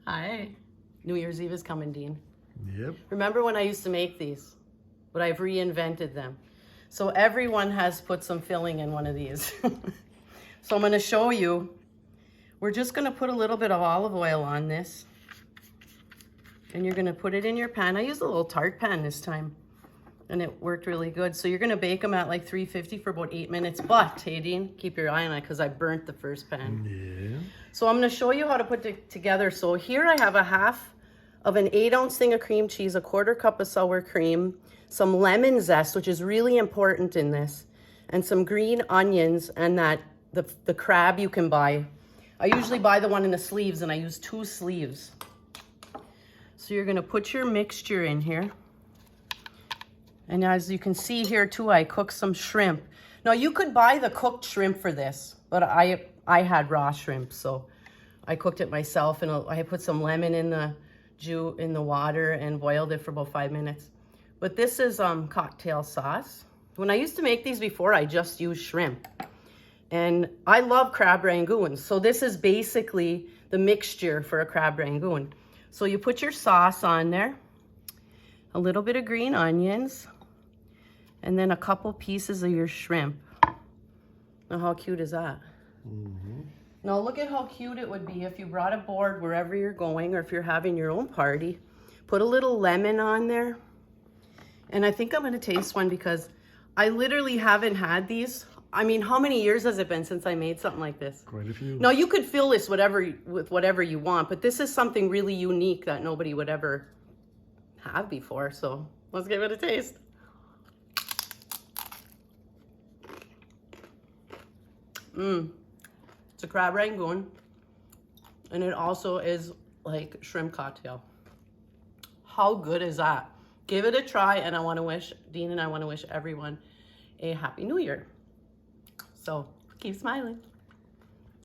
Hi. New Year's Eve is coming, Dean. Yep. Remember when I used to make these? But I've reinvented them. So everyone has put some filling in one of these. So I'm going to show you. We're just going to put a little bit of olive oil on this. And you're going to put it in your pan. I used a little tart pan this time. And it worked really good. So you're going to bake them at like 350 for about 8 minutes. But, hey Dean, keep your eye on it because I burnt the first pan. Yeah. So I'm going to show you how to put it together. So here I have a half of an 8-ounce thing of cream cheese, a 1/4 cup of sour cream, some lemon zest, which is really important in this, and some green onions, and the crab you can buy. I usually buy the one in the sleeves, and I use 2 sleeves. So you're going to put your mixture in here. And as you can see here too, I cooked some shrimp. Now you could buy the cooked shrimp for this, but I had raw shrimp, so I cooked it myself, and I put some lemon in the water and boiled it for about 5 minutes. But this is cocktail sauce. When I used to make these before, I just used shrimp. And I love crab rangoons. So this is basically the mixture for a crab rangoon. So you put your sauce on there, a little bit of green onions, and then a couple pieces of your shrimp. Now how cute is that? Mm-hmm. Now look at how cute it would be if you brought a board wherever you're going, or if you're having your own party. Put a little lemon on there. And I think I'm going to taste one because I literally haven't had these. I mean, how many years has it been since I made something like this? Quite a few. Now you could fill this with whatever you want, but this is something really unique that nobody would ever have before. So let's give it a taste. It's a crab rangoon, and it also is like shrimp cocktail. How good is that? Give it a try, and Dean and I want to wish everyone a Happy New Year. So keep smiling.